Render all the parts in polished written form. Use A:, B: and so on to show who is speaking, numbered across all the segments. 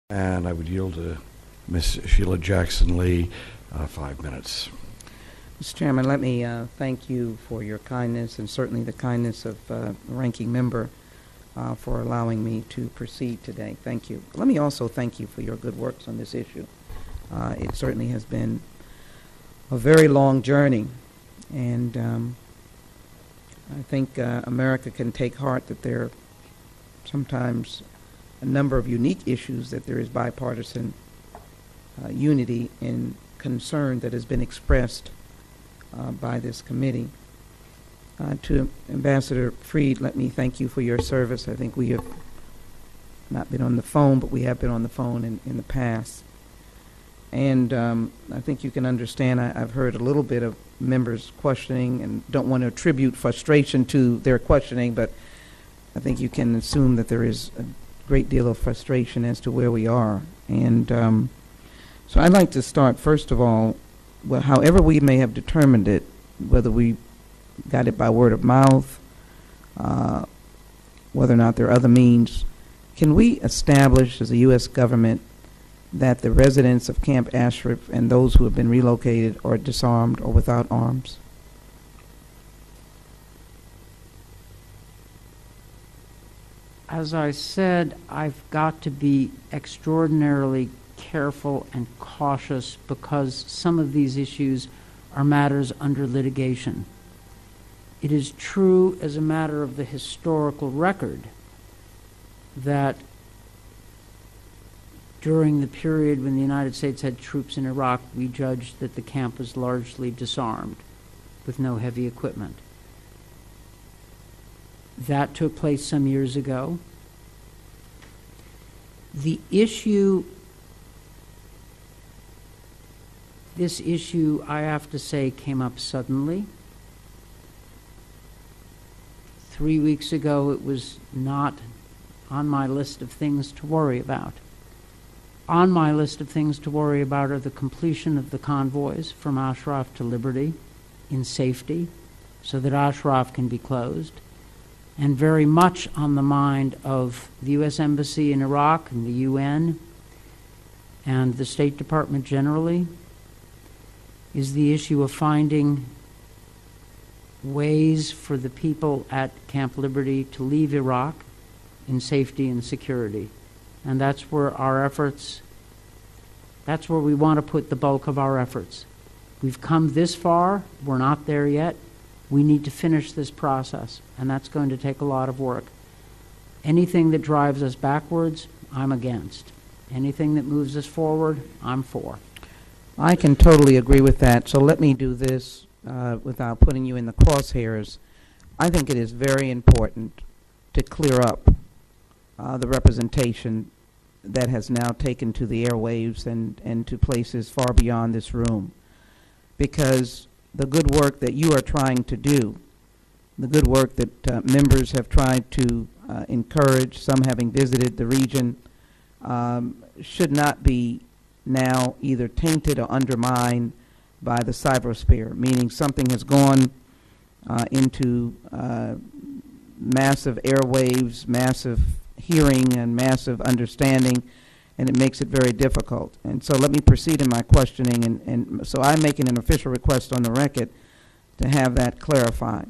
A: And I would yield to Ms. Sheila Jackson-Lee, 5 minutes.
B: Mr. Chairman, let me thank you for your kindness and certainly the kindness of the ranking member for allowing me to proceed today. Thank you. Let me also thank you for your good works on this issue. It certainly has been a very long journey, and I think America can take heart that there are sometimes a number of unique issues that there is bipartisan unity and concern that has been expressed by this committee. To Ambassador Freed, let me thank you for your service. I think we have not been on the phone, but we have been on the phone in the past. And I think you can understand, I've heard a little bit of members questioning and don't want to attribute frustration to their questioning, but I think you can assume that there is a great deal of frustration as to where we are. And so I'd like to start, first of all, well, however we may have determined it, whether we got it by word of mouth, whether or not there are other means, can we establish as a U.S. government that the residents of Camp Ashraf and those who have been relocated are disarmed or without arms?
C: As I said, I've got to be extraordinarily careful and cautious because some of these issues are matters under litigation. It is true as a matter of the historical record that during the period when the United States had troops in Iraq, we judged that the camp was largely disarmed with no heavy equipment. That took place some years ago. This issue, I have to say, came up suddenly. 3 weeks ago, it was not on my list of things to worry about. On my list of things to worry about are the completion of the convoys from Ashraf to Liberty in safety so that Ashraf can be closed. And very much on the mind of the U.S. Embassy in Iraq and the UN and the State Department generally is the issue of finding ways for the people at Camp Liberty to leave Iraq in safety and security. And that's where our efforts, that's where we want to put the bulk of our efforts. We've come this far, we're not there yet. We need to finish this process, and that's going to take a lot of work. Anything that drives us backwards, I'm against. Anything that moves us forward, I'm for.
B: I can totally agree with that. So let me do this without putting you in the crosshairs. I think it is very important to clear up the representation that has now taken to the airwaves and to places far beyond this room. Because the good work that you are trying to do, the good work that members have tried to encourage, some having visited the region, should not be now either tainted or undermined by the cybersphere, meaning something has gone into massive airwaves, massive hearing, and massive understanding, and it makes it very difficult. And so let me proceed in my questioning, and so I'm making an official request on the record to have that clarified.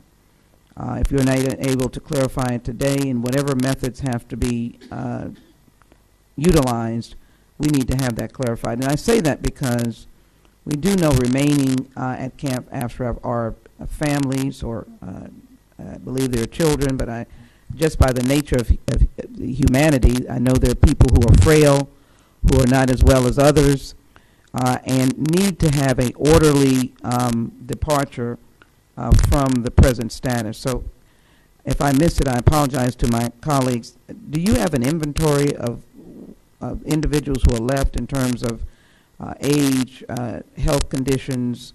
B: If you're not able to clarify it today, and whatever methods have to be utilized, we need to have that clarified. And I say that because we do know remaining at Camp Ashraf are families, or I believe there are children, but just by the nature of humanity, I know there are people who are frail, who are not as well as others, and need to have an orderly departure from the present status. So if I missed it, I apologize to my colleagues. Do you have an inventory of individuals who are left in terms of age, health conditions,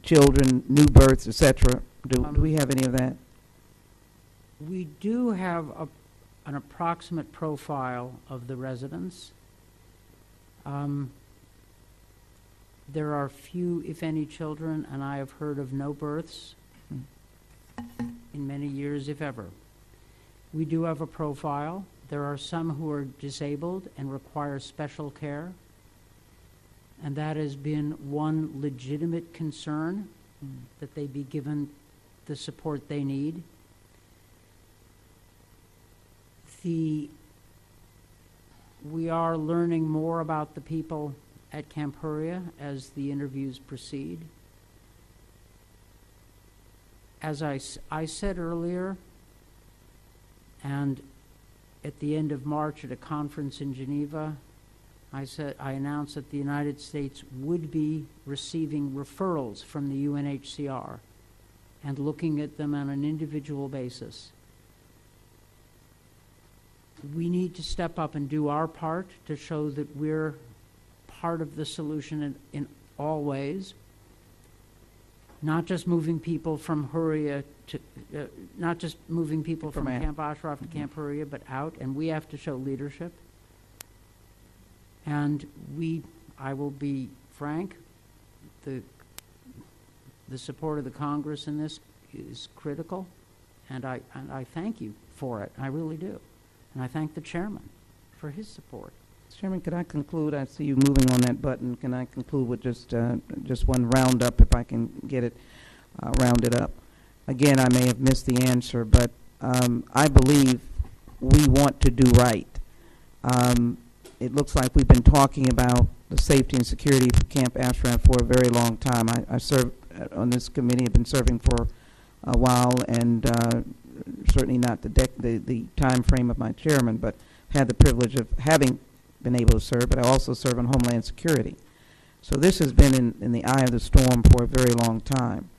B: children, new births, etc.? Do we have any of that?
C: We do have an approximate profile of the residents. There are few, if any, children, and I have heard of no births in many years, if ever. We do have a profile There are some who are disabled and require special care, and that has been one legitimate concern, that they be given the support they need. We are learning more about the people at Camp Huria as the interviews proceed. As I said earlier, and at the end of March at a conference in Geneva, I announced that the United States would be receiving referrals from the UNHCR and looking at them on an individual basis. We need to step up and do our part to show that we're part of the solution in all ways, not just moving people from Huria to, not just moving people from Camp Ashraf to Camp Huria, but out, and we have to show leadership. And I will be frank, the support of the Congress in this is critical, and I thank you for it. I really do. And I thank the chairman for his support.
B: Chairman, could I conclude? I see you moving on that button. Can I conclude with just one roundup, if I can get it rounded up? Again, I may have missed the answer, but I believe we want to do right. It looks like we've been talking about the safety and security of Camp Ashraf for a very long time. I served on this committee, have been serving for a while, and certainly not the time frame of my chairman, but had the privilege of having been able to serve, but I also serve on Homeland Security. So this has been in the eye of the storm for a very long time.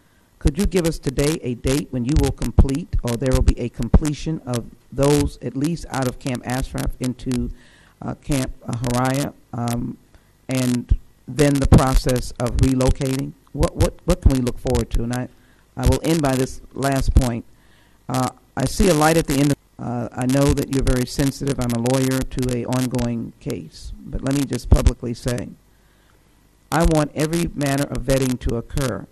B: Could you give us today a date when you will complete, or there will be a completion of those at least out of Camp Ashraf into Camp Huria, and then the process of relocating? What can we look forward to? And I will end by this last point. I see a light at the end of I know that you're very sensitive. I'm a lawyer to an ongoing case. But let me just publicly say, I want every manner of vetting to occur.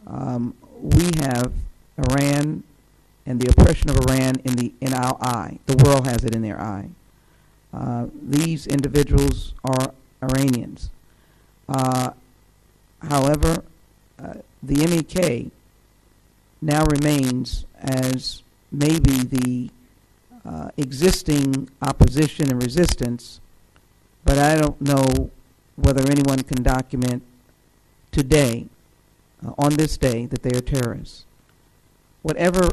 B: We have Iran and the oppression of Iran in our eye. The world has it in their eye. These individuals are Iranians. However, the MEK now remains as maybe the existing opposition and resistance, but I don't know whether anyone can document today, on this day, that they are terrorists. Whatever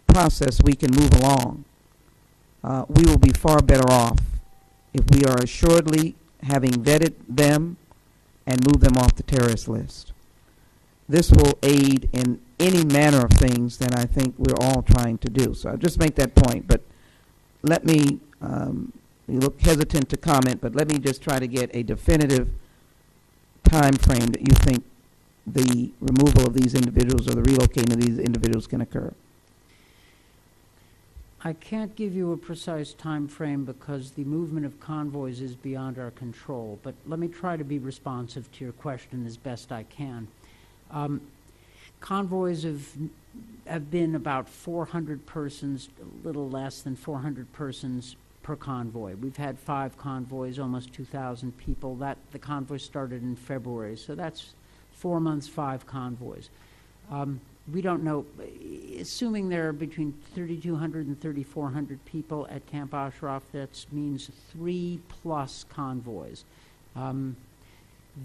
B: process we can move along, we will be far better off if we are assuredly having vetted them and moved them off the terrorist list. This will aid in any manner of things that I think we're all trying to do. So I'll just make that point, but let me, you look hesitant to comment, but let me just try to get a definitive time frame that you think the removal of these individuals or the relocating of these individuals can occur.
C: I can't give you a precise time frame because the movement of convoys is beyond our control, but let me try to be responsive to your question as best I can. Convoys have been about 400 persons, a little less than 400 persons per convoy. We've had 5 convoys, almost 2,000 people. The convoy started in February, so that's 4 months, 5 convoys. We don't know, assuming there are between 3,200 and 3,400 people at Camp Ashraf, that means 3+ convoys.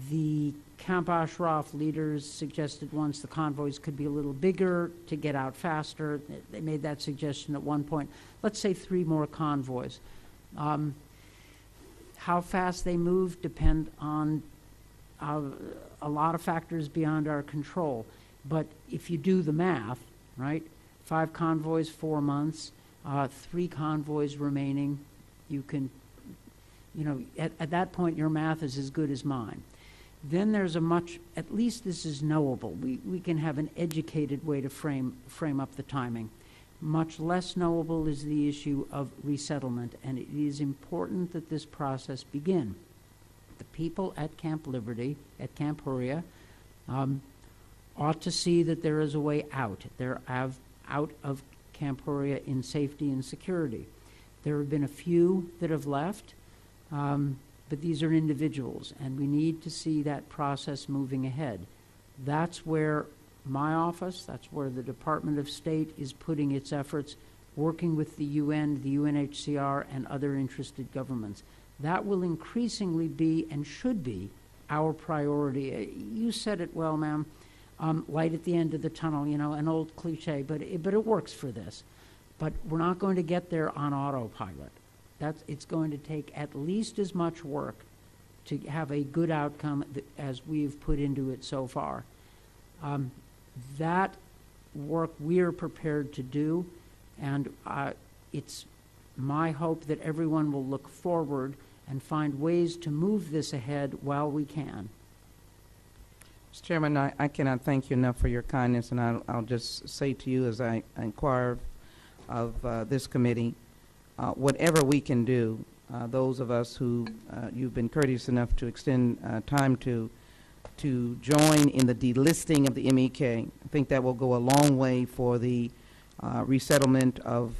C: The Camp Ashraf leaders suggested once the convoys could be a little bigger to get out faster. They made that suggestion at one point. Let's say 3 more convoys. How fast they move depend on a lot of factors beyond our control. But if you do the math, right, 5 convoys, 4 months, 3 convoys remaining, you can, at that point your math is as good as mine. Then there's at least this is knowable. We can have an educated way to frame up the timing. Much less knowable is the issue of resettlement, and it is important that this process begin. The people at Camp Liberty, at Camp Huria, ought to see that there is a way out. They're out of Camp Huria in safety and security. There have been a few that have left, but these are individuals, and we need to see that process moving ahead. That's where my office, that's where the Department of State is putting its efforts, working with the UN, the UNHCR, and other interested governments. That will increasingly be and should be our priority. You said it well, ma'am. Light at the end of the tunnel, you know, an old cliche, but it works for this. But we're not going to get there on autopilot. It's going to take at least as much work to have a good outcome as we've put into it so far. That work we're prepared to do, and it's my hope that everyone will look forward and find ways to move this ahead while we can.
B: Mr. Chairman, I cannot thank you enough for your kindness, and I'll just say to you as I inquire of this committee, whatever we can do, those of us who you've been courteous enough to extend time to join in the delisting of the MEK. I think that will go a long way for the resettlement of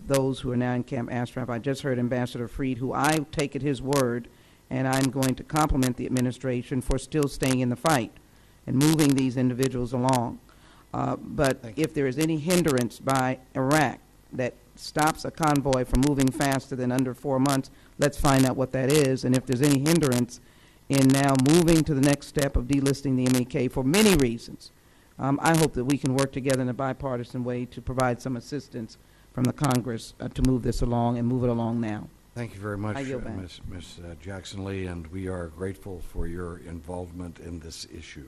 B: those who are now in Camp Ashraf. I just heard Ambassador Freed, who I take at his word, and I'm going to compliment the administration for still staying in the fight and moving these individuals along. But if there is any hindrance by Iraq that stops a convoy from moving faster than under 4 months, let's find out what that is. And if there's any hindrance in now moving to the next step of delisting the MEK for many reasons, I hope that we can work together in a bipartisan way to provide some assistance from the Congress to move this along and move it along now.
A: Thank you very much,
B: I yield back.
A: Ms. Jackson-Lee, and we are grateful for your involvement in this issue.